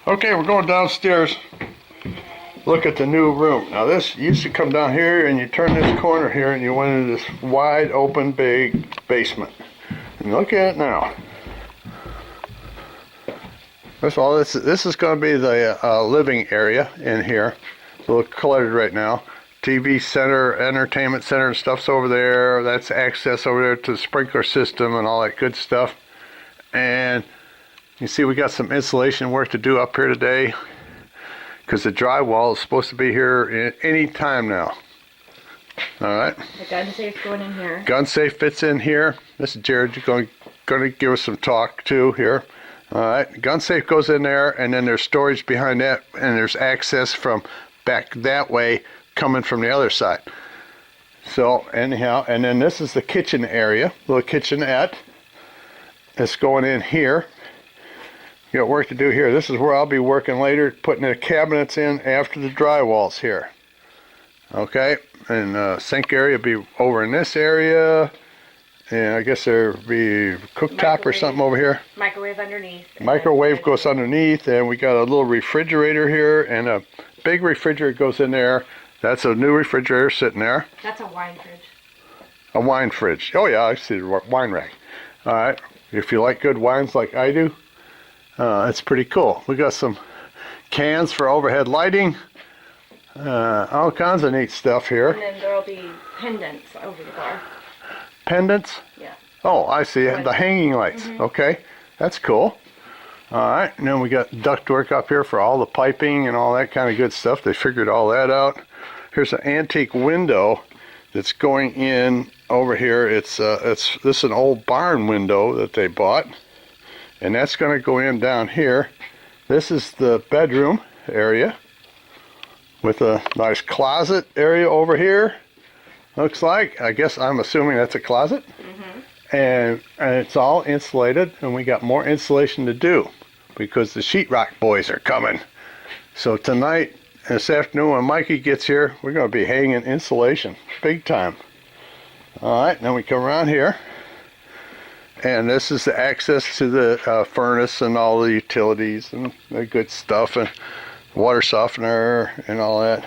Okay, we're going downstairs. Look at the new room. Now this used to come down here and you turn this corner here and you went into this wide open big basement. And look at it now. First of all, this is going to be the living area in here. It's a little cluttered right now. TV center, entertainment center and stuff's over there. That's access over there to the sprinkler system and all that good stuff. And you see we got some insulation work to do up here today because the drywall is supposed to be here any time now. All right. The gun safe going in here. Gun safe fits in here. This is Jared going to give us some talk too here. All right. Gun safe goes in there, and then there's storage behind that, and there's access from back that way coming from the other side. So anyhow, and then this is the kitchen area, little kitchenette. It's going in here. You got work to do here. This is where I'll be working later, putting the cabinets in after the drywall's here. Okay, and sink area will be over in this area, and I guess there'll be cooktop or something over here. Microwave underneath. Microwave goes underneath, and we got a little refrigerator here, and a big refrigerator goes in there. That's a new refrigerator sitting there. That's a wine fridge. A wine fridge. Oh yeah, I see the wine rack. All right, if you like good wines like I do, it's pretty cool. We got some cans for overhead lighting. All kinds of neat stuff here. And then there'll be pendants over the bar. Pendants? Yeah. Oh, I see. The hanging lights. Mm-hmm. Okay, that's cool. All right, and then we got ductwork up here for all the piping and all that kind of good stuff. They figured all that out. Here's an antique window that's going in over here. This is an old barn window that they bought, and that's going to go in down here. This is the bedroom area with a nice closet area over here. Looks like, I guess I'm assuming that's a closet. Mm-hmm. And it's all insulated, and we got more insulation to do because the sheetrock boys are coming. So tonight, this afternoon when Mikey gets here, we're going to be hanging insulation big time. All right, now we come around here, and this is the access to the furnace and all the utilities and the good stuff, and water softener and all that.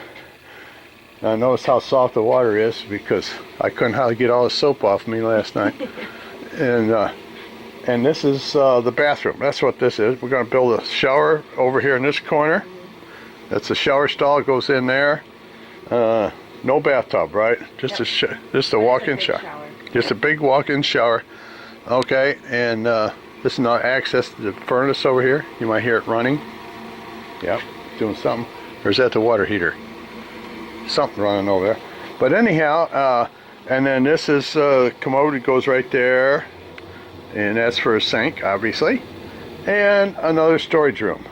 Now notice how soft the water is because I couldn't hardly get all the soap off me last night. And this is the bathroom. That's what this is. We're going to build a shower over here in this corner. That's a shower stall. It goes in there. No bathtub, right? Just a walk-in shower. Just a big walk-in shower. Okay, and this is now access to the furnace over here. You might hear it running. Yep, doing something. Or is that the water heater? Something running over there. But anyhow, and then this is commode. It goes right there, and that's for a sink, obviously, and another storage room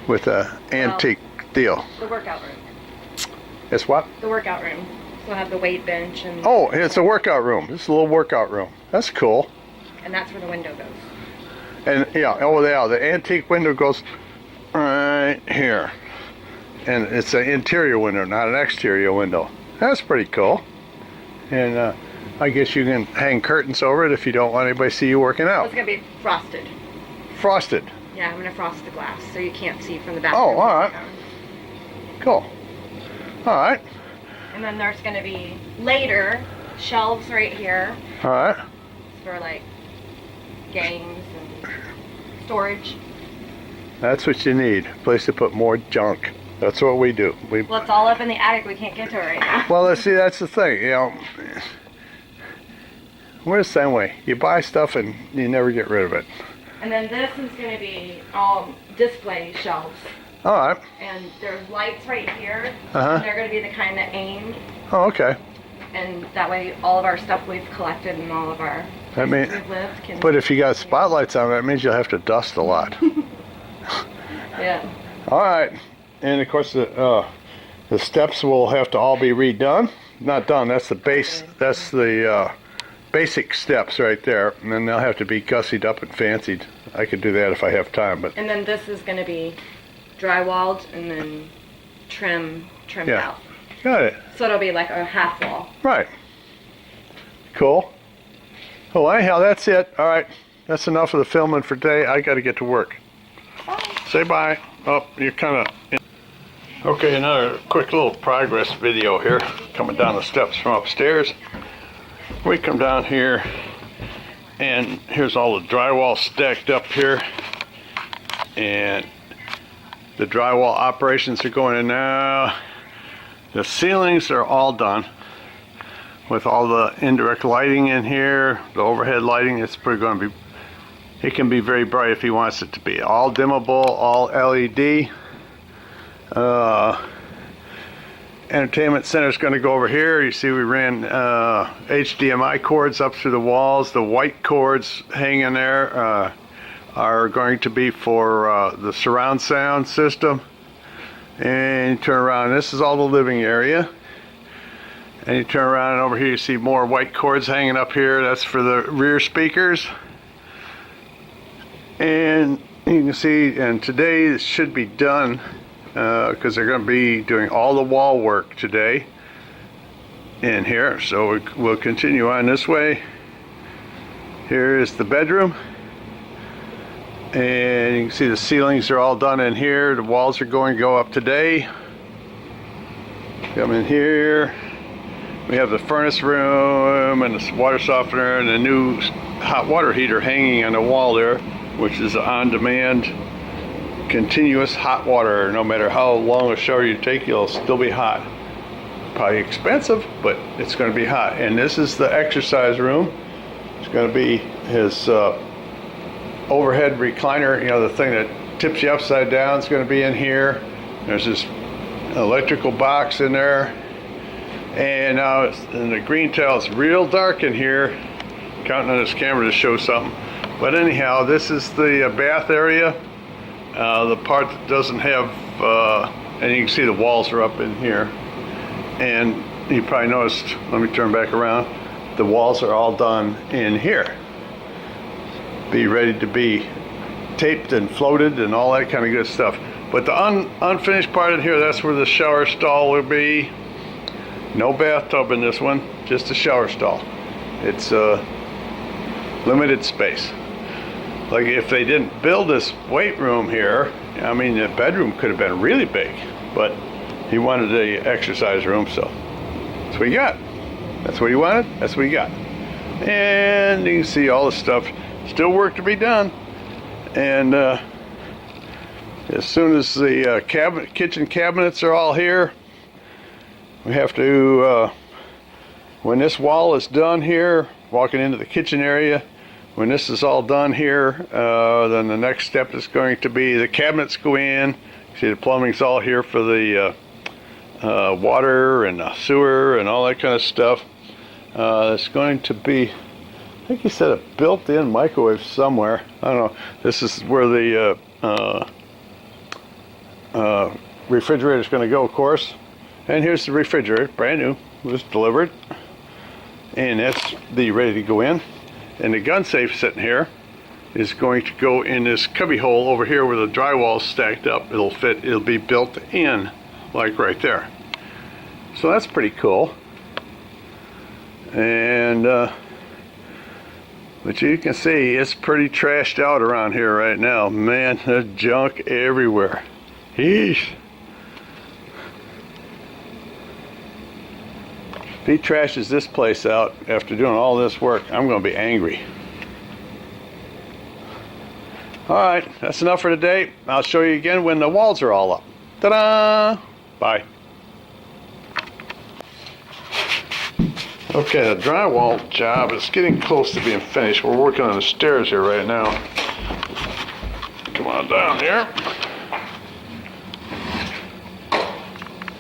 with a antique deal. The workout room. It's what? The workout room. We'll have the weight bench and. Oh, it's a workout room. It's a little workout room. That's cool. And that's where the window goes. And yeah, over there, the antique window goes right here. And it's an interior window, not an exterior window. That's pretty cool. And I guess you can hang curtains over it if you don't want anybody to see you working out. It's going to be frosted. Frosted? Yeah, I'm going to frost the glass so you can't see from the bathroom. Oh, all right. Cool. All right. And then there's going to be, later, shelves right here. All right. For like games and storage. That's what you need. A place to put more junk. That's what we do. Well, it's all up in the attic. We can't get to it right now. Well, let's see. That's the thing. You know, we're the same way. You buy stuff and you never get rid of it. And then this is going to be all display shelves. All right. And there's lights right here. Uh-huh. And they're going to be the kind that aim. Oh, okay. And that way, all of our stuff we've collected and all of our places we've lived can. But if you got spotlights on, that means you'll have to dust a lot. Yeah. All right. And of course the steps will have to all be redone. Not done. That's the base. That's the basic steps right there. And then they'll have to be gussied up and fancied. I could do that if I have time. But. And then this is going to be drywalled and then trimmed out. Got it. So it'll be like a half wall. Right. Cool. Well, anyhow, that's it. All right. That's enough of the filming for today. I got to get to work. Bye. Say bye. Oh, you're kind of... Okay, another quick little progress video here. Coming down the steps from upstairs. We come down here, and here's all the drywall stacked up here. And the drywall operations are going in now. The ceilings are all done. With all the indirect lighting in here, the overhead lighting, it's pretty going to be... It can be very bright if he wants it to be. All dimmable, all LED. Entertainment center is going to go over here. You see we ran HDMI cords up through the walls. The white cords hanging there are going to be for the surround sound system. And you turn around, this is all the living area. And you turn around and over here you see more white cords hanging up here. That's for the rear speakers. And you can see, and today this should be done because they're going to be doing all the wall work today in here. So we'll continue on this way. Here is the bedroom. And you can see the ceilings are all done in here. The walls are going to go up today. Come in here. We have the furnace room and the water softener and a new hot water heater hanging on the wall there, which is on-demand continuous hot water. No matter how long a shower you take, it'll still be hot. Probably expensive, but it's going to be hot. And this is the exercise room. It's going to be his overhead recliner, you know, the thing that tips you upside down is going to be in here. There's this electrical box in there. And now it's in the green tile, it's real dark in here. Counting on this camera to show something. But anyhow, this is the bath area. The part that doesn't have, and you can see the walls are up in here. And you probably noticed, let me turn back around, the walls are all done in here. Be ready to be taped and floated and all that kind of good stuff. But the unfinished part in here, that's where the shower stall will be. No bathtub in this one, just a shower stall. It's limited space. Like if they didn't build this weight room here, I mean the bedroom could have been really big, but he wanted the exercise room, so that's what he got. That's what he wanted, that's what he got. And you can see all the stuff, still work to be done. And as soon as the kitchen cabinets are all here, we have to, when this wall is done here, walking into the kitchen area, when this is all done here, then the next step is going to be the cabinets go in. See, the plumbing's all here for the water and the sewer and all that kind of stuff. It's going to be, I think he said a built-in microwave somewhere. I don't know. This is where the refrigerator is going to go, of course. And here's the refrigerator, brand new, was delivered. And that's the ready to go in. And the gun safe sitting here is going to go in this cubby hole over here where the drywall's stacked up. It'll fit, it'll be built in, like right there. So that's pretty cool. And, but you can see it's pretty trashed out around here right now. Man, there's junk everywhere. Yeesh. If he trashes this place out after doing all this work, I'm going to be angry. Alright, that's enough for today. I'll show you again when the walls are all up. Ta-da! Bye. Okay, the drywall job is getting close to being finished. We're working on the stairs here right now. Come on down here.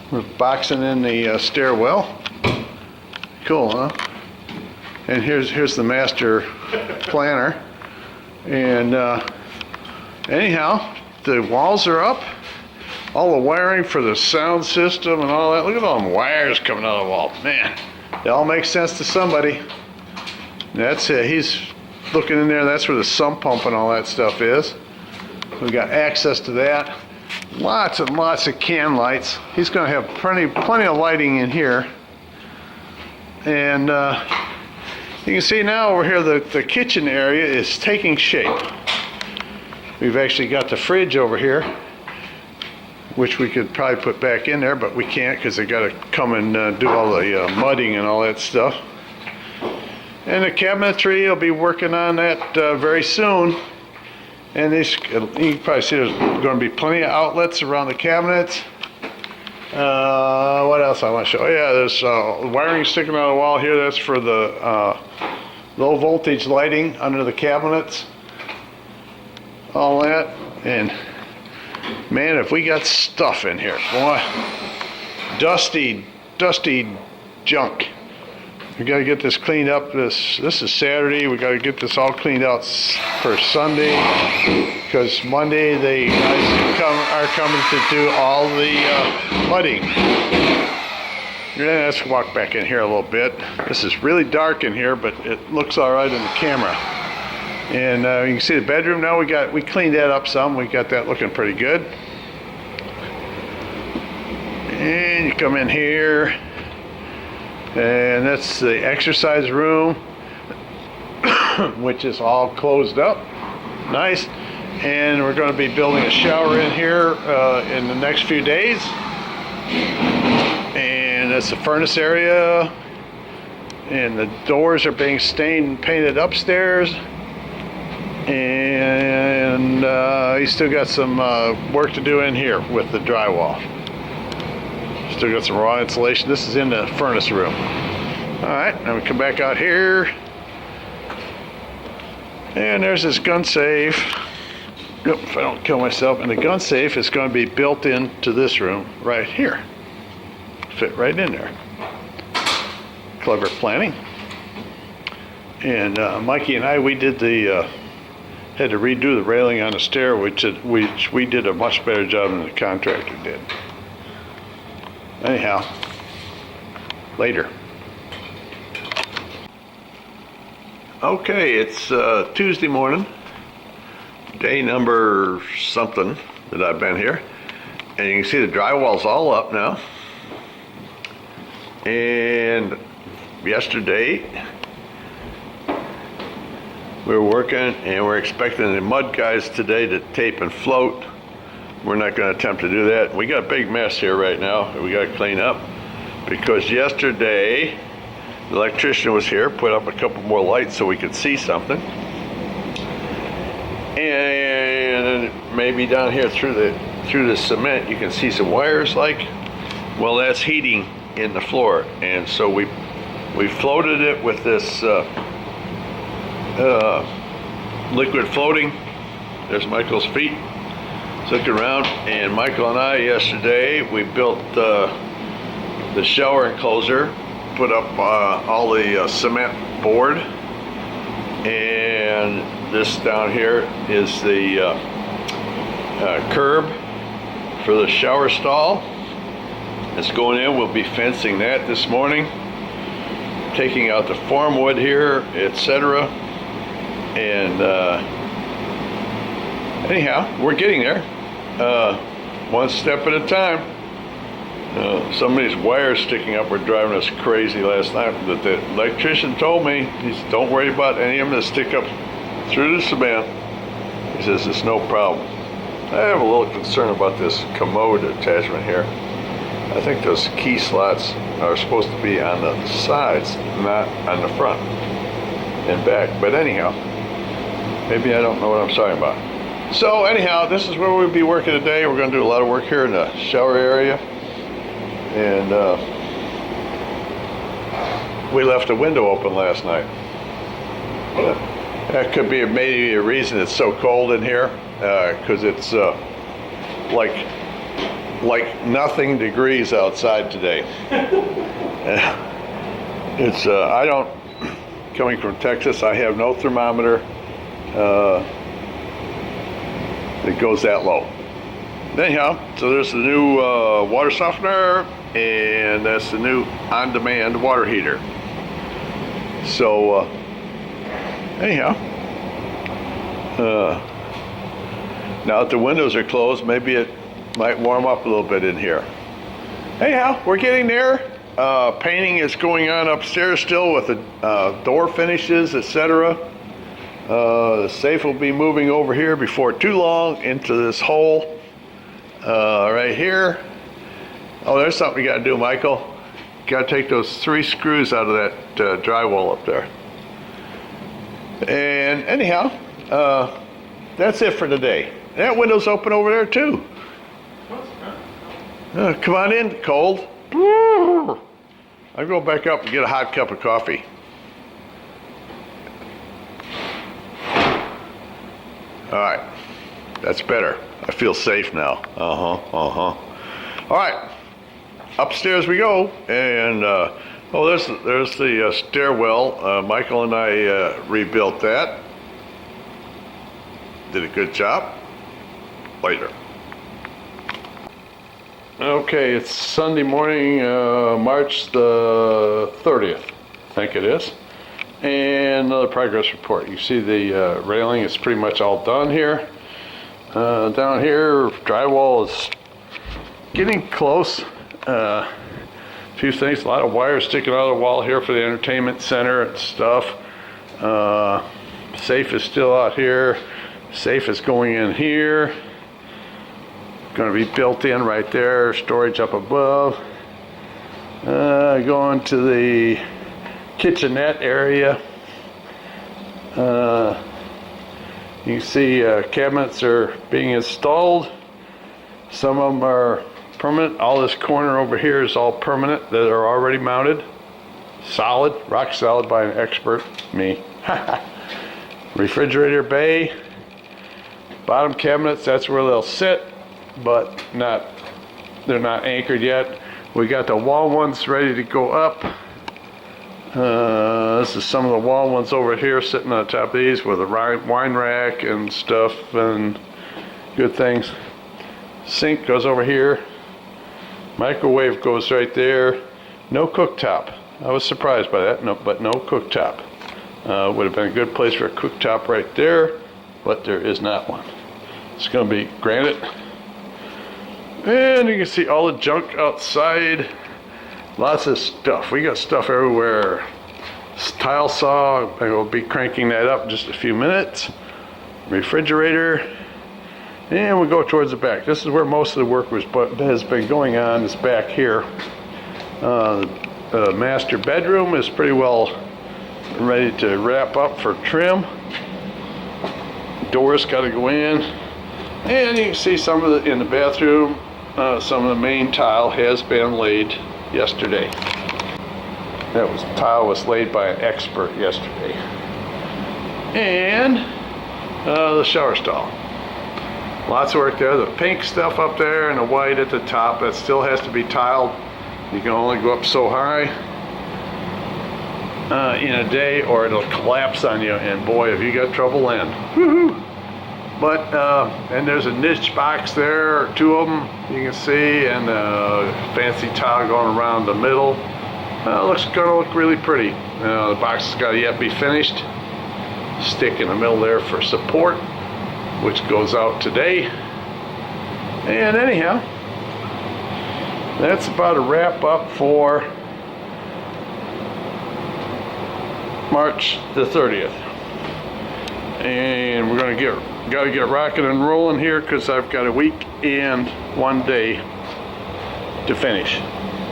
We're boxing in the stairwell. Cool, huh? And here's the master planner. And anyhow, the walls are up. All the wiring for the sound system and all that. Look at all them wires coming out of the wall. Man, it all makes sense to somebody. That's it. He's looking in there. That's where the sump pump and all that stuff is. We got access to that. Lots and lots of can lights. He's going to have plenty of lighting in here. And you can see now over here the kitchen area is taking shape. We've actually got the fridge over here, which we could probably put back in there, but we can't because they got to come and do all the mudding and all that stuff. And the cabinetry, I'll be working on that very soon. And these, you can probably see there's going to be plenty of outlets around the cabinets. What else I want to show? Yeah, there's wiring sticking out of the wall here. That's for the low voltage lighting under the cabinets. All that. And man, if we got stuff in here, boy, dusty junk. We got to get this cleaned up. This is Saturday. We got to get this all cleaned out for Sunday, because Monday the guys are coming to do all the mudding. Yeah, let's walk back in here a little bit. This is really dark in here, but it looks all right in the camera. And you can see the bedroom now. We cleaned that up some. We got that looking pretty good. And you come in here, and that's the exercise room, which is all closed up. Nice. And we're going to be building a shower in here in the next few days. And that's the furnace area. And the doors are being stained and painted upstairs. And you still got some work to do in here with the drywall. Still got some raw insulation. This is in the furnace room. All right, now we come back out here. And there's this gun safe. Nope, if I don't kill myself. And the gun safe is going to be built into this room right here. Fit right in there. Clever planning. And Mikey and I, we did had to redo the railing on the stair, which we did a much better job than the contractor did. Anyhow, later. Okay, it's Tuesday morning, day number something that I've been here, and you can see the drywall's all up now. And yesterday we were working, and we're expecting the mud guys today to tape and float. We're not going to attempt to do that. We got a big mess here right now that we got to clean up, because yesterday the electrician was here, put up a couple more lights so we could see something. And maybe down here through the cement you can see some wires, well, that's heating in the floor. And so we floated it with this liquid floating. There's Michael's feet. Looking around, and Michael and I yesterday, we built the shower enclosure, put up all the cement board, and this down here is the curb for the shower stall. It's going in. We'll be fencing that this morning, taking out the form wood here, etc. And anyhow, we're getting there. One step at a time. Some of these wires sticking up were driving us crazy last night. But the electrician told me, he said, don't worry about any of them that stick up through the cement. He says it's no problem. I have a little concern about this commode attachment here. I think those key slots are supposed to be on the sides, not on the front and back. But anyhow, maybe I don't know what I'm talking about. So anyhow, this is where we'll be working today. We're going to do a lot of work here in the shower area. And we left a window open last night. That could be maybe a reason it's so cold in here, because it's like nothing degrees outside today. It's coming from Texas, I have no thermometer that goes that low. Anyhow, so there's the new water softener, and that's the new on-demand water heater. So anyhow, now that the windows are closed, maybe it might warm up a little bit in here. Anyhow, we're getting there. Painting is going on upstairs still with the door finishes, etc. The safe will be moving over here before too long into this hole right here. Oh, there's something you got to do, Michael. You got to take those 3 screws out of that drywall up there. And anyhow, that's it for today. That window's open over there too. Come on in, cold. I'll go back up and get a hot cup of coffee. All right, that's better. I feel safe now. All right, upstairs we go, and there's the stairwell. Michael and I rebuilt that. Did a good job. Later. Okay, it's Sunday morning, March the 30th, I think it is. And another progress report. You see the railing is pretty much all done here. Down here, drywall is getting close. A few things, a lot of wires sticking out of the wall here for the entertainment center and stuff. Safe is still out here. Safe is going in here. Going to be built in right there. Storage up above. Going to the kitchenette area. You can see cabinets are being installed. Some of them are permanent. All this corner over here is all permanent that are already mounted. Solid, rock solid by an expert, me. Refrigerator bay. Bottom cabinets, that's where they'll sit, but they're not anchored yet. We got the wall ones ready to go up. This is some of the wall ones over here sitting on top of these with a wine rack and stuff and good things. Sink goes over here. Microwave goes right there. No cooktop. I was surprised by that, but no cooktop. Would have been a good place for a cooktop right there, but there is not one. It's going to be granite. And you can see all the junk outside. Lots of stuff. We got stuff everywhere. Tile saw. I will be cranking that up in just a few minutes. Refrigerator. And we'll go towards the back. This is where most of the work has been going on, is back here. The master bedroom is pretty well ready to wrap up for trim. Doors got to go in. And you can see some of in the bathroom, some of the main tile has been laid yesterday. Tile was laid by an expert yesterday. And the shower stall. Lots of work there. The pink stuff up there and the white at the top, that still has to be tiled. You can only go up so high in a day or it'll collapse on you, and boy, have you got trouble then. Woohoo! But, and there's a niche box there, 2 of them you can see, and a fancy tile going around the middle. Looks gonna look really pretty. The box has got to yet be finished. Stick in the middle there for support, which goes out today. And anyhow, that's about a wrap up for March the 30th. And we're gonna gotta get rocking and rolling here, because I've got a week and 1 day to finish,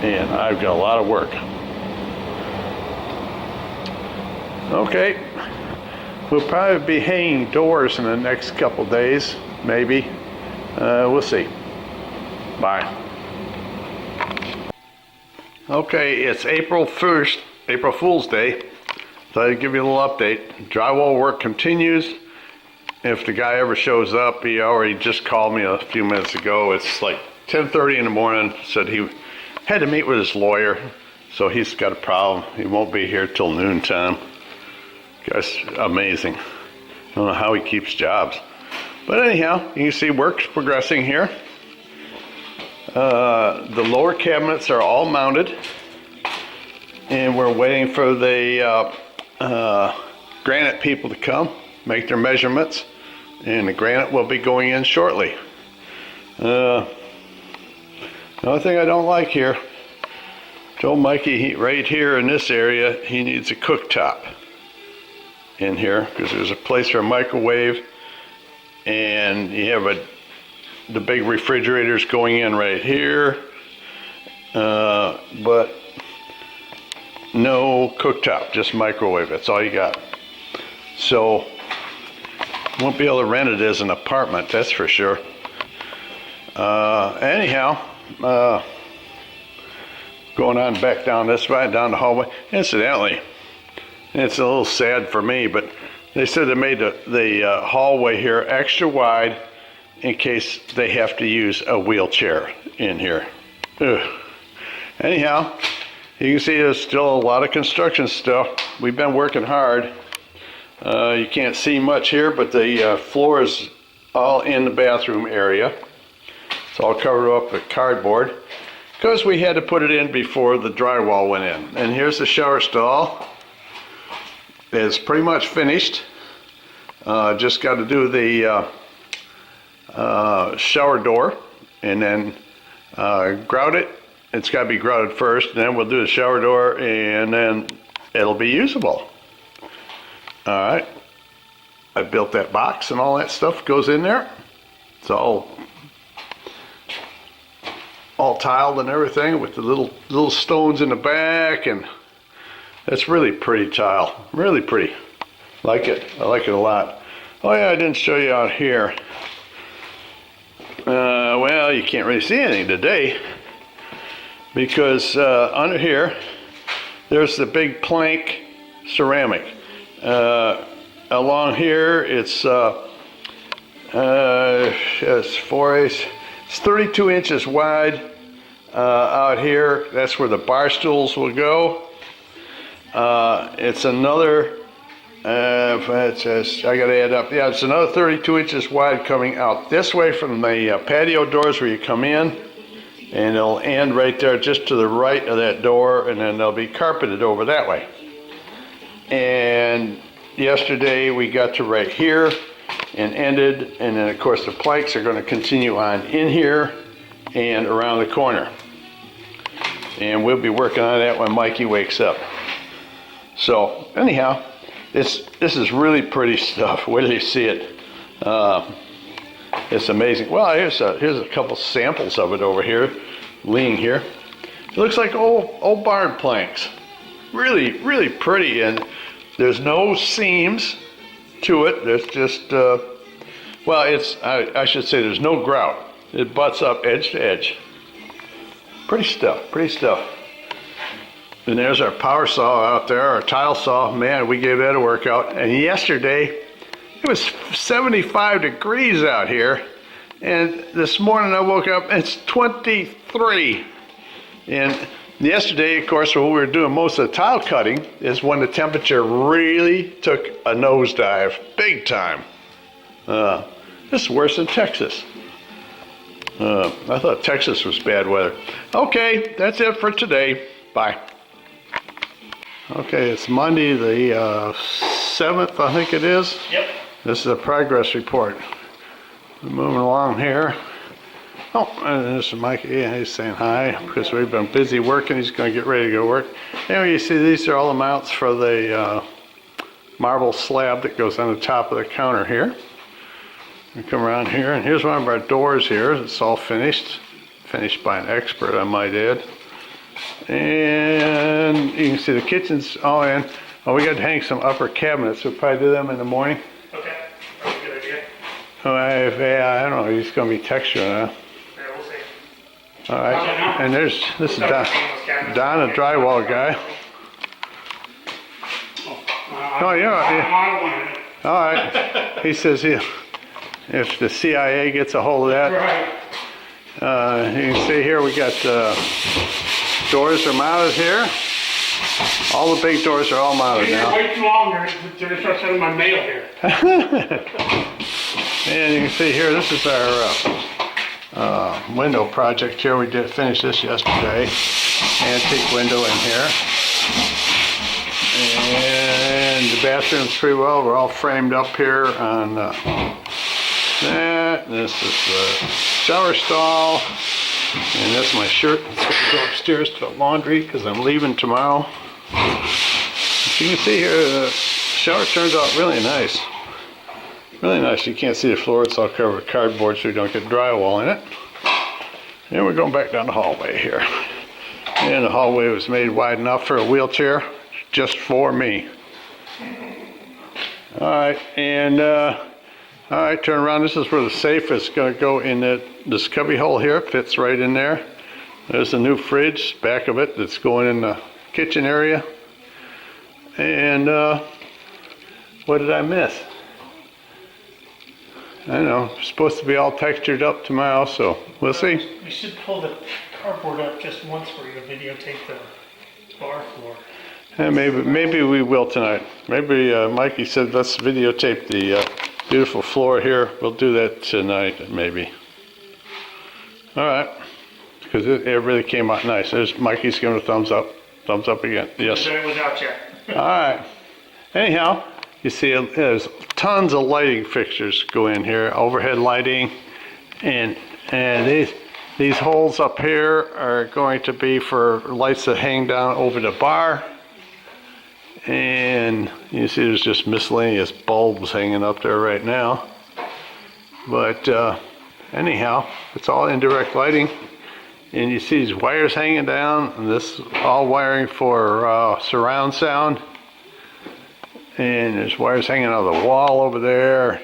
and I've got a lot of work. Okay, we'll probably be hanging doors in the next couple days, maybe. We'll see. Bye. Okay, it's April 1st, April Fool's Day. So I'll give you a little update. Drywall work continues. If the guy ever shows up, he already just called me a few minutes ago. It's like 10:30 in the morning. Said he had to meet with his lawyer, so he's got a problem. He won't be here till noontime. Guy's amazing. I don't know how he keeps jobs. But anyhow, you can see work's progressing here. The lower cabinets are all mounted, and we're waiting for the granite people to come, make their measurements, and the granite will be going in shortly. The only thing I don't like here, told Mikey right here in this area, he needs a cooktop. in here because there's a place for a microwave, and you have the big refrigerators going in right here, but no cooktop, just microwave. That's all you got. So won't be able to rent it as an apartment, that's for sure. Anyhow, going on back down this way, down the hallway. Incidentally, it's a little sad for me, but they said they made the hallway here extra wide in case they have to use a wheelchair in here. Ugh. Anyhow, you can see there's still a lot of construction stuff. We've been working hard. You can't see much here, but the floor is all in the bathroom area. It's all covered up with cardboard because we had to put it in before the drywall went in. And here's the shower stall. It's pretty much finished. Just got to do the shower door and then grout it. It's got to be grouted first, and then we'll do the shower door, and then it'll be usable. All right. I built that box, and all that stuff goes in there. It's all tiled and everything with the little stones in the back, and it's really pretty tile. Really pretty. Like it. I like it a lot. Oh yeah, I didn't show you out here. Well, you can't really see anything today because under here there's the big plank ceramic. Along here it's 32 inches wide. Out here, that's where the bar stools will go. It's another, I gotta add up, yeah, it's another 32 inches wide coming out this way from the patio doors where you come in, and it'll end right there just to the right of that door, and then they'll be carpeted over that way. And yesterday we got to right here and ended, and then of course the planks are going to continue on in here and around the corner. And we'll be working on that when Mikey wakes up. So anyhow, this is really pretty stuff. Wait till you see it. It's amazing. Well, here's a couple samples of it over here, laying here. It looks like old barn planks. Really, really pretty, and there's no seams to it. There's just, I should say there's no grout. It butts up edge to edge. Pretty stuff, pretty stuff. And there's our power saw out there, our tile saw. Man, we gave that a workout. And yesterday, it was 75 degrees out here. And this morning I woke up, it's 23. And yesterday, of course, when we were doing most of the tile cutting is when the temperature really took a nosedive, big time. This is worse than Texas. I thought Texas was bad weather. Okay, that's it for today. Bye. Okay, it's Monday the 7th, I think it is. Yep. This is a progress report. We're moving along here. Oh, and this is Mikey. Yeah, he's saying hi because we've been busy working. He's going to get ready to go work. Anyway, you see these are all the mounts for the marble slab that goes on the top of the counter here. We come around here, and here's one of our doors here. It's all finished. Finished by an expert, I might add. And you can see the kitchen's all in. Oh, we got to hang some upper cabinets. We'll probably do them in the morning. Okay, that's a good idea. Oh, I don't know. It's going to be texture, huh? Yeah, we'll see. All right. And this is Don, a drywall guy. Oh, yeah. All right. He says if the CIA gets a hold of that. Right. You can see here we got doors are mounted here. All the big doors are all mounted You're now. way too long to start sending my mail here. And you can see here, this is our window project here. We did finish this yesterday. Antique window in here. And the bathroom's pretty well. We're all framed up here on that. This is the shower stall. And that's my shirt. It's going to go upstairs to the laundry because I'm leaving tomorrow. As you can see here, the shower turns out really nice. Really nice. You can't see the floor. It's all covered with cardboard so you don't get drywall in it. And we're going back down the hallway here. And the hallway was made wide enough for a wheelchair, just for me. Alright, and alright, turn around. This is where the safe is going to go in this cubby hole here. It fits right in there. There's a new fridge, back of it, that's going in the kitchen area. And what did I miss? I don't know. It's supposed to be all textured up tomorrow, so we'll see. We should pull the cardboard up just once for you to videotape the bar floor. Yeah, maybe we will tonight. Maybe Mikey said let's videotape the beautiful floor here. We'll do that tonight, maybe. All right, because it really came out nice. There's Mikey's giving a thumbs up. Thumbs up again. Yes. It was out yet. All right. Anyhow, you see there's tons of lighting fixtures go in here, overhead lighting, and these holes up here are going to be for lights that hang down over the bar. And you see there's just miscellaneous bulbs hanging up there right now. But anyhow, it's all indirect lighting. And you see these wires hanging down, and this is all wiring for surround sound. And there's wires hanging out of the wall over there.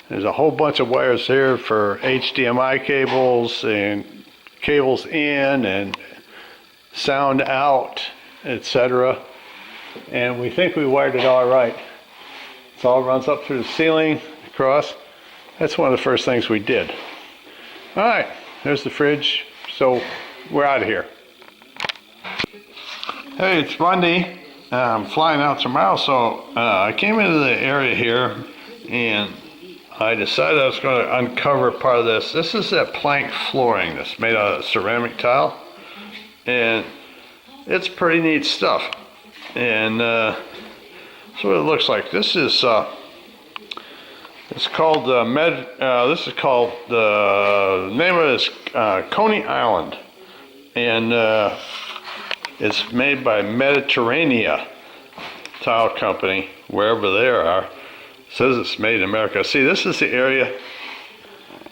There's a whole bunch of wires here for HDMI cables and cables in and sound out, etc. And we think we wired it all right. It all runs up through the ceiling, across. That's one of the first things we did. All right, there's the fridge. So we're out of here. Hey, it's Monday. I'm flying out tomorrow, so I came into the area here and I decided I was going to uncover part of this. This is that plank flooring that's made out of ceramic tile. And it's pretty neat stuff. And that's what it looks like. This is it's called the name of it is Coney Island, and it's made by Mediterranean Tile Company, wherever they are. It says it's made in America. See, this is the area.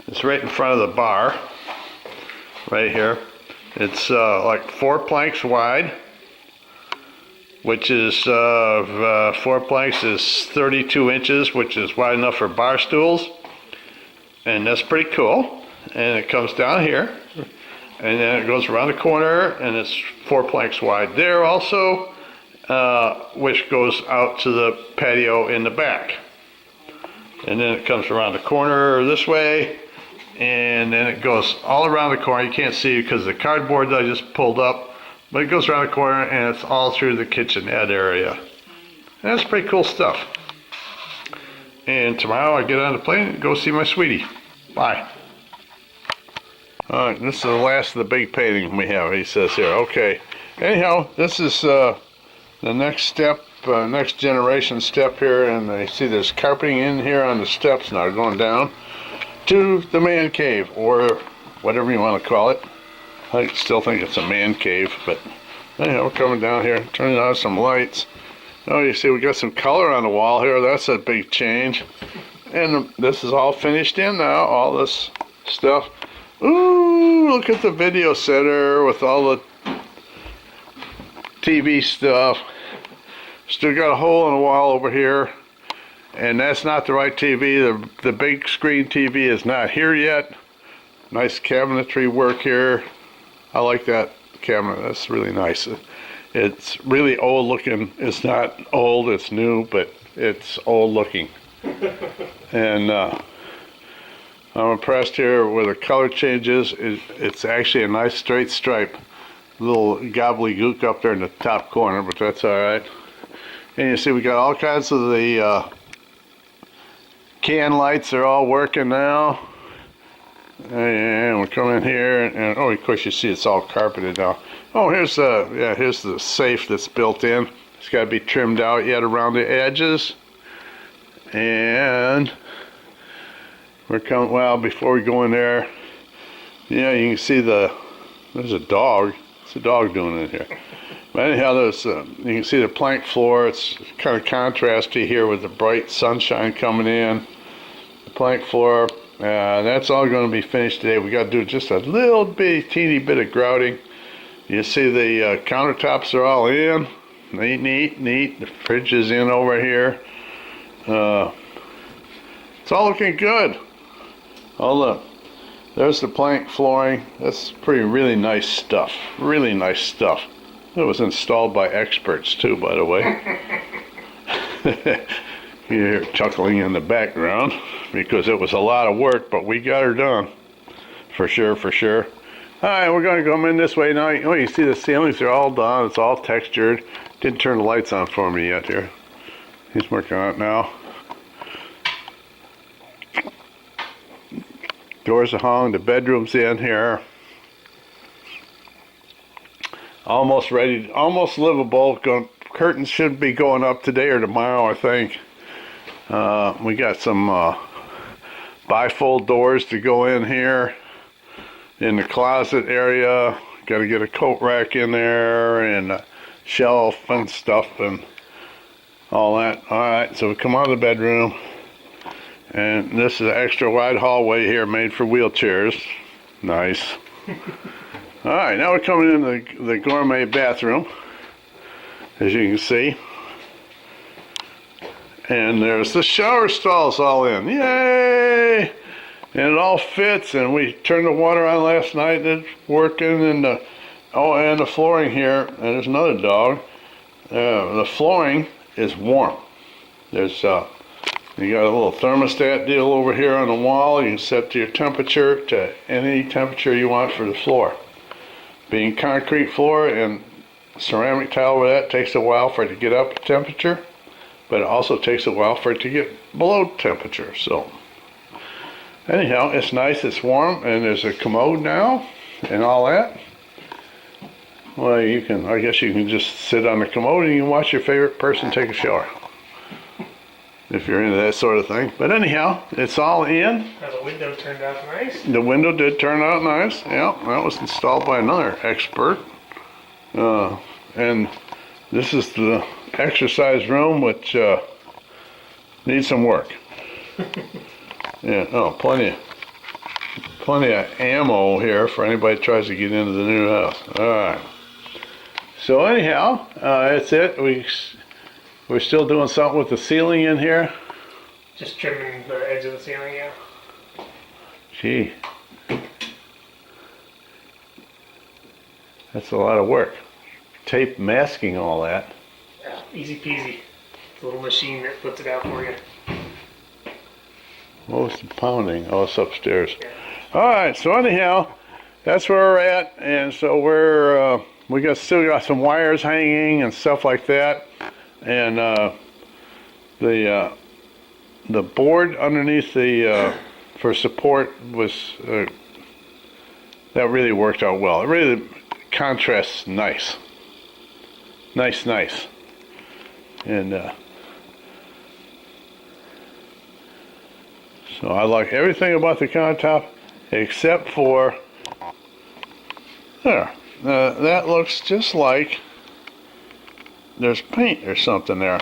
It's right in front of the bar, right here. It's like 4 planks wide, which is 4 planks is 32 inches, which is wide enough for bar stools. And that's pretty cool. And it comes down here, and then it goes around the corner, and it's 4 planks wide there also, which goes out to the patio in the back. And then it comes around the corner this way, and then it goes all around the corner. You can't see because the cardboard that I just pulled up, but it goes around the corner and it's all through the kitchenette area. And that's pretty cool stuff. And tomorrow I get on the plane and go see my sweetie. Bye. Alright, this is the last of the big painting we have, he says here. Okay. Anyhow, this is the next step, next generation step here, and I see there's carpeting in here on the steps now going down to the man cave, or whatever you want to call it. I still think it's a man cave, but anyhow, we're coming down here, turning on some lights. Oh, you see we got some color on the wall here. That's a big change. And this is all finished in now, all this stuff. Ooh, look at the video center with all the TV stuff. Still got a hole in the wall over here. And that's not the right TV. The big screen TV is not here yet. Nice cabinetry work here. I like that cabinet. That's really nice. It's really old looking. It's not old, it's new, but it's old looking. And I'm impressed here where the color changes. It's actually a nice straight stripe. A little gobbledygook up there in the top corner, but that's alright. And you see we got all kinds of the can lights are all working now. And we're coming here, and oh, of course you see it's all carpeted now. Oh, here's the safe that's built in. It's got to be trimmed out yet around the edges. And we're coming. Well, before we go in there, yeah, you can see there's a dog. What's the dog doing in here? But anyhow, there's, you can see the plank floor. It's kind of contrasty here with the bright sunshine coming in. The plank floor, that's all going to be finished today. We got to do just a little teeny bit of grouting. You see the countertops are all in. Neat. The fridge is in over here. It's all looking good. There's the plank flooring. That's really nice stuff. Really nice stuff. It was installed by experts too, by the way. You hear chuckling in the background because it was a lot of work, but we got her done. For sure. All right, we're going to come in this way now. Oh, you see the ceilings are all done. It's all textured. Didn't turn the lights on for me yet here. He's working on it now. Doors are hung. The bedroom's in here. Almost ready. Almost livable. Curtains should be going up today or tomorrow, I think. We got some bifold doors to go in here. In the closet area, got to get a coat rack in there and a shelf and stuff and all that. All right, so we come out of the bedroom, and this is an extra wide hallway here made for wheelchairs. Nice. All right, now we're coming into the gourmet bathroom, as you can see. And there's the shower stalls all in. Yay! And it all fits, and we turned the water on last night, and it's working, and the flooring here, and there's another dog. The flooring is warm. There's you got a little thermostat deal over here on the wall. You can set your temperature to any temperature you want for the floor. Being concrete floor and ceramic tile over that takes a while for it to get up to temperature, but it also takes a while for it to get below temperature. So anyhow, it's nice, it's warm, and there's a commode now and all that. Well, I guess you can just sit on the commode and you can watch your favorite person take a shower. If you're into that sort of thing. But anyhow, it's all in. The window turned out nice. The window did turn out nice. Yeah, that was installed by another expert. And this is the exercise room, which needs some work. Yeah, oh, plenty of ammo here for anybody that tries to get into the new house. All right. So anyhow, that's it. We're still doing something with the ceiling in here. Just trimming the edge of the ceiling, yeah. Gee, that's a lot of work. Tape masking all that. Yeah, easy peasy. It's a little machine that puts it out for you. What was the pounding? Oh, it's upstairs. Yeah. All right. So anyhow, that's where we're at, and so we still got some wires hanging and stuff like that, and the board underneath for support was that really worked out well. It really contrasts nice, and. So I like everything about the countertop except for there. That looks just like there's paint or something there,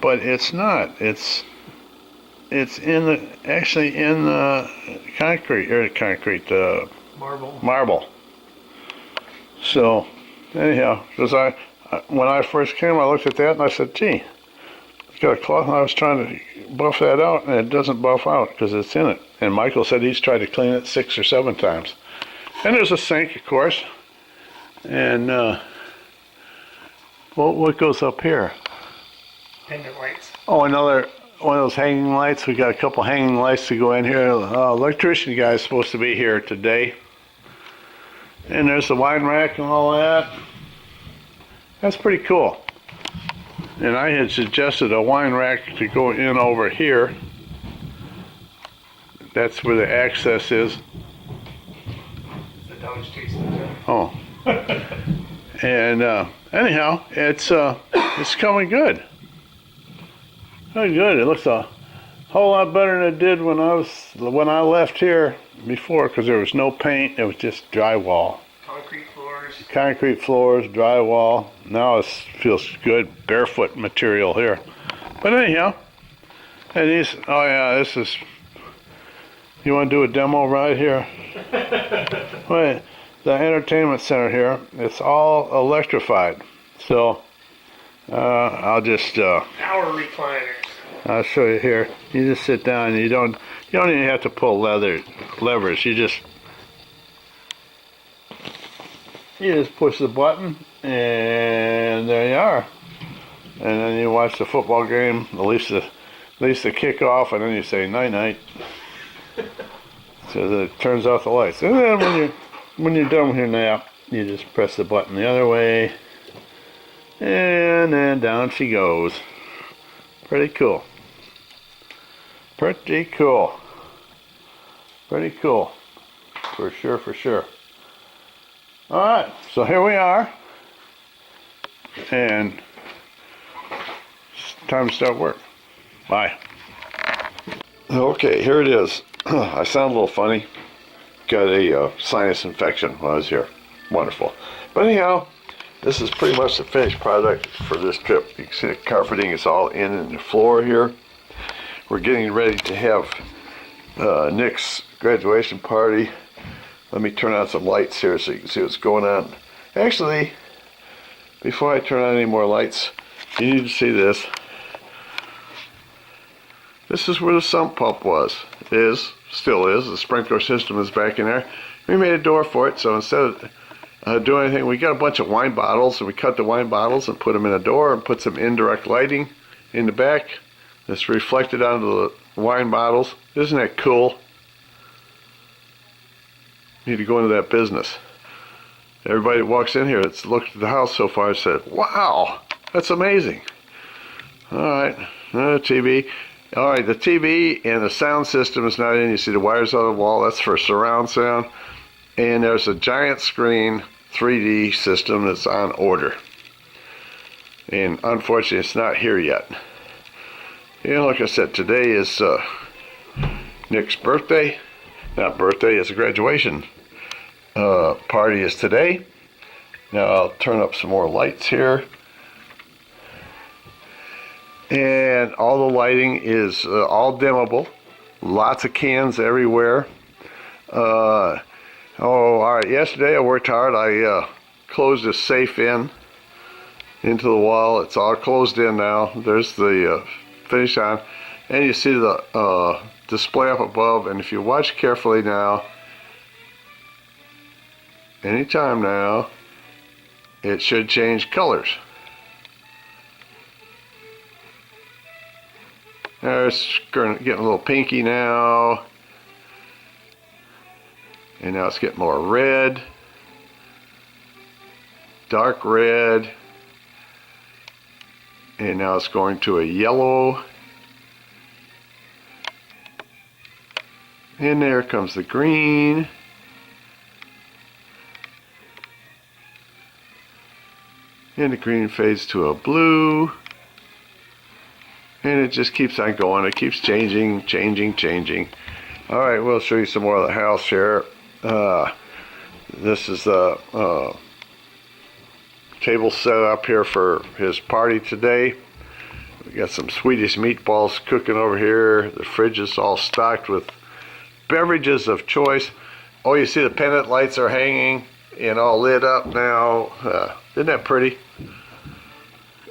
but it's not. It's actually in the marble. So anyhow, because when I first came, I looked at that and I said, gee. Got a cloth, and I was trying to buff that out, and it doesn't buff out because it's in it. And Michael said he's tried to clean it 6 or 7 times. And there's a sink, of course. And what goes up here? Pendant lights. Oh, another one of those hanging lights. We got a couple hanging lights to go in here. Electrician guy is supposed to be here today. And there's the wine rack and all that. That's pretty cool. And I had suggested a wine rack to go in over here. That's where the access is. The dog's chasing the dog. Oh. And anyhow, it's coming good. Good. It looks a whole lot better than it did when I left here before, because there was no paint. It was just drywall. Concrete floor. floors. Concrete floors, drywall. Now it feels good. Barefoot material here. But anyhow, and these, oh yeah, this is, you want to do a demo right here? Wait, the entertainment center here, it's all electrified. So, I'll just, Power recliners. I'll show you here. You just sit down and you don't even have to pull levers. You just push the button and there you are. And then you watch the football game, at least the kickoff, and then you say night night. So that it turns off the lights. And then when you're done with your nap, you just press the button the other way. And then down she goes. Pretty cool. Pretty cool. Pretty cool. For sure, for sure. Alright, so here we are. And it's time to start work. Bye. Okay, here it is. I sound a little funny. Got a sinus infection when I was here. Wonderful. But anyhow, this is pretty much the finished product for this trip. You can see the carpeting is all in the floor here. We're getting ready to have Nick's graduation party. Let me turn on some lights here so you can see what's going on. Actually, before I turn on any more lights, you need to see this. This is where the sump pump still is. The sprinkler system is back in there. We made a door for it, so instead of doing anything, we got a bunch of wine bottles, and we cut the wine bottles and put them in a door and put some indirect lighting in the back. It's reflected onto the wine bottles. Isn't that cool? Need to go into that business. Everybody that walks in here that's looked at the house so far said, wow, that's amazing. Alright, TV. Alright, the TV and the sound system is not in. You see the wires on the wall. That's for surround sound. And there's a giant screen 3D system that's on order. And unfortunately, it's not here yet. And like I said, today is Nick's birthday. Not birthday, it's a graduation. Party is today. Now I'll turn up some more lights here. And all the lighting is all dimmable. Lots of cans everywhere. All right, yesterday I worked hard. I closed the safe into the wall. It's all closed in now. There's the finish on. And you see the display up above. And if you watch carefully now, anytime now, it should change colors. It's getting a little pinky now. And now it's getting more red. Dark red. And now it's going to a yellow. And there comes the green. And the green fades to a blue. And it just keeps on going. It keeps changing, changing, changing. All right, we'll show you some more of the house here. This is the table set up here for his party today. We got some Swedish meatballs cooking over here. The fridge is all stocked with beverages of choice. Oh, you see the pendant lights are hanging and all lit up now. Isn't that pretty?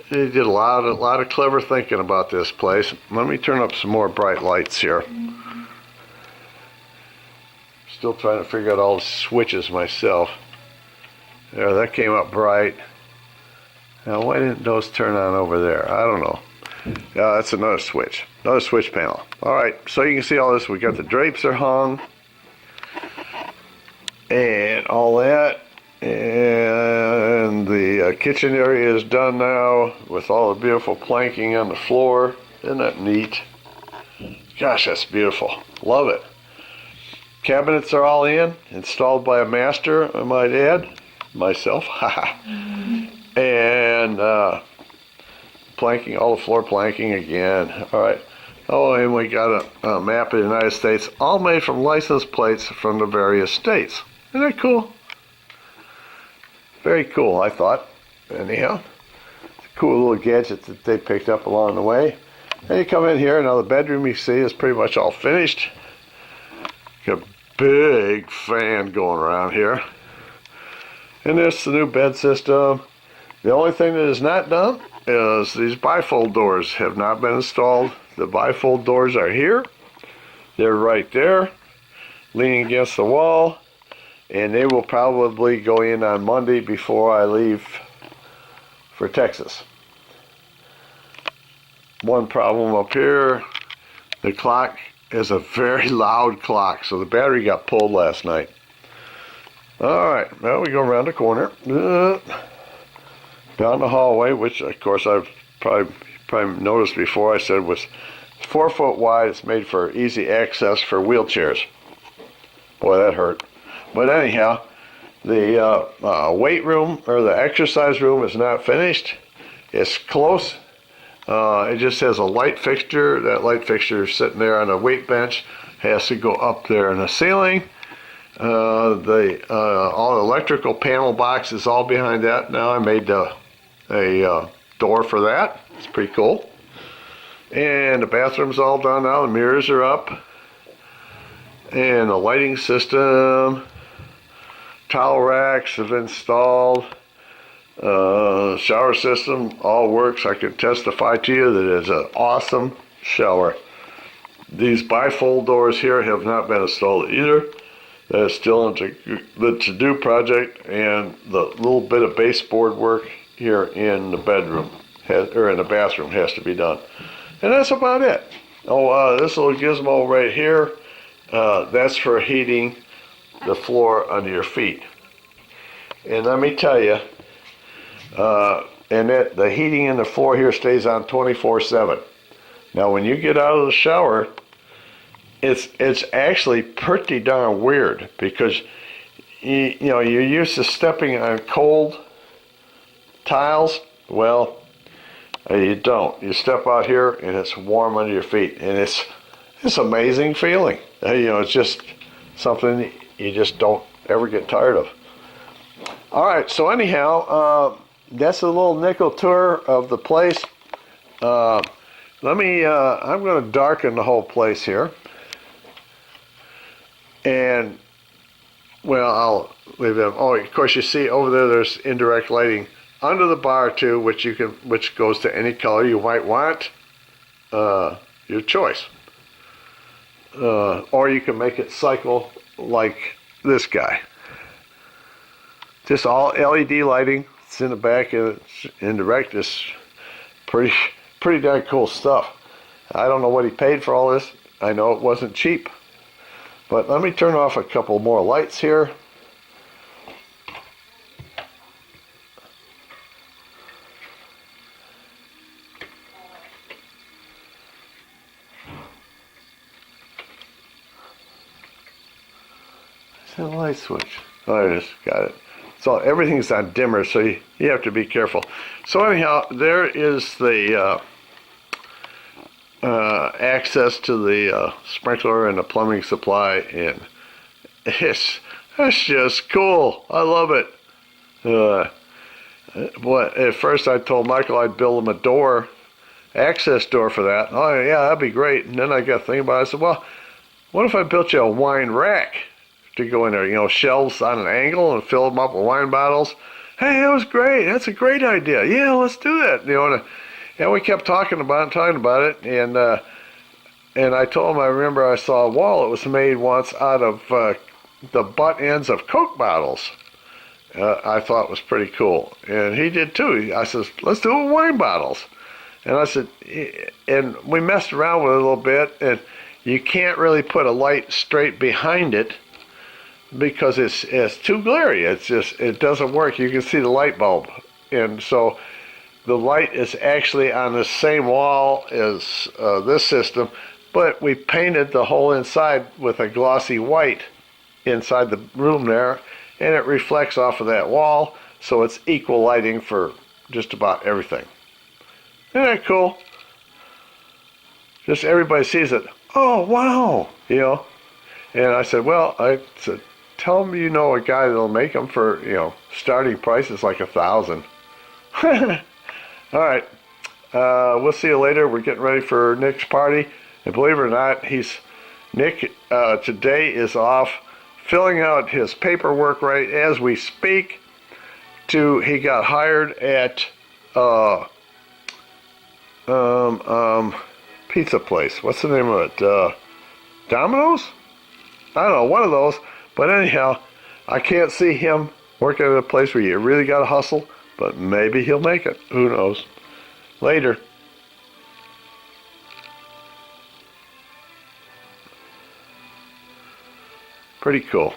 They did a lot of clever thinking about this place. Let me turn up some more bright lights here. Still trying to figure out all the switches myself. There, that came up bright. Now, why didn't those turn on over there? I don't know. Yeah, that's another switch panel. All right, so you can see all this. We got the drapes are hung and all that. And the kitchen area is done now with all the beautiful planking on the floor. Isn't that neat? Gosh, that's beautiful. Love it. Cabinets are all installed by a master, I might add. Myself. And planking, all the floor planking again. All right. Oh, and we got a map of the United States, all made from license plates from the various states. Isn't that cool? Very cool, I thought. Anyhow, it's a cool little gadget that they picked up along the way. And you come in here, now the bedroom you see is pretty much all finished. Got a big fan going around here. And this is the new bed system. The only thing that is not done is these bifold doors have not been installed. The bifold doors are here. They're right there, leaning against the wall. And they will probably go in on Monday before I leave for Texas. One problem up here, the clock is a very loud clock, so the battery got pulled last night. Alright, now we go around the corner, down the hallway, which of course I've probably noticed before. I said was 4 foot wide. It's made for easy access for wheelchairs. Boy, that hurt. But anyhow, the weight room or the exercise room is not finished. It's close. It just has a light fixture. That light fixture is sitting there on a weight bench. Has to go up there in the ceiling. All the electrical panel box is all behind that. Now I made a door for that. It's pretty cool. And the bathroom's all done now. The mirrors are up. And the lighting system, towel racks have installed. Shower system all works. I can testify to you that it's an awesome shower. These bifold doors here have not been installed either. That is still into the to-do project, and the little bit of baseboard work here in the bedroom or in the bathroom has to be done. And that's about it. Oh, this little gizmo right here, that's for heating the floor under your feet. And let me tell you, the heating in the floor here stays on 24/7. Now, when you get out of the shower, it's actually pretty darn weird because you're used to stepping on cold tiles. Well, you don't. You step out here and it's warm under your feet, and it's amazing feeling. It's just something you just don't ever get tired of. All right, so anyhow, that's a little nickel tour of the place. I'm going to darken the whole place here. And, well, I'll leave them. Oh, of course, you see over there, there's indirect lighting under the bar too, which goes to any color you might want. Your choice. Or you can make it cycle like this guy. Just all LED lighting. It's in the back and it's indirect. It's pretty darn cool stuff. I don't know what he paid for all this. I know it wasn't cheap. But let me turn off a couple more lights here. Is that a light switch? Oh, I just got it. So everything's on dimmer, so you have to be careful. So anyhow, there is the access to the sprinkler and the plumbing supply, and that's just cool. I love it. At first I told Michael I'd build him a access door for that. Oh yeah, that'd be great. And then I got thinking about it. I said, well, what if I built you a wine rack to go in there? Shelves on an angle and fill them up with wine bottles. Hey, that was great. That's a great idea. Yeah, let's do that. And we kept talking about it, and I told him I remember I saw a wall that was made once out of the butt ends of Coke bottles. I thought was pretty cool, and he did too. I said, let's do it with wine bottles. And I said, and we messed around with it a little bit, and you can't really put a light straight behind it because it's too glary. It doesn't work. You can see the light bulb, and so the light is actually on the same wall as this system, but we painted the whole inside with a glossy white inside the room there, and it reflects off of that wall, so it's equal lighting for just about everything. Isn't that cool? Just everybody sees it. Oh, wow! And I said, tell him you know a guy that'll make them for, starting price is like $1,000. All right. We'll see you later. We're getting ready for Nick's party. And believe it or not, Nick today is off filling out his paperwork right as we speak. He got hired at pizza place. What's the name of it? Domino's? I don't know, one of those. But anyhow, I can't see him working at a place where you really got to hustle, but maybe he'll make it. Who knows? Later. Pretty cool.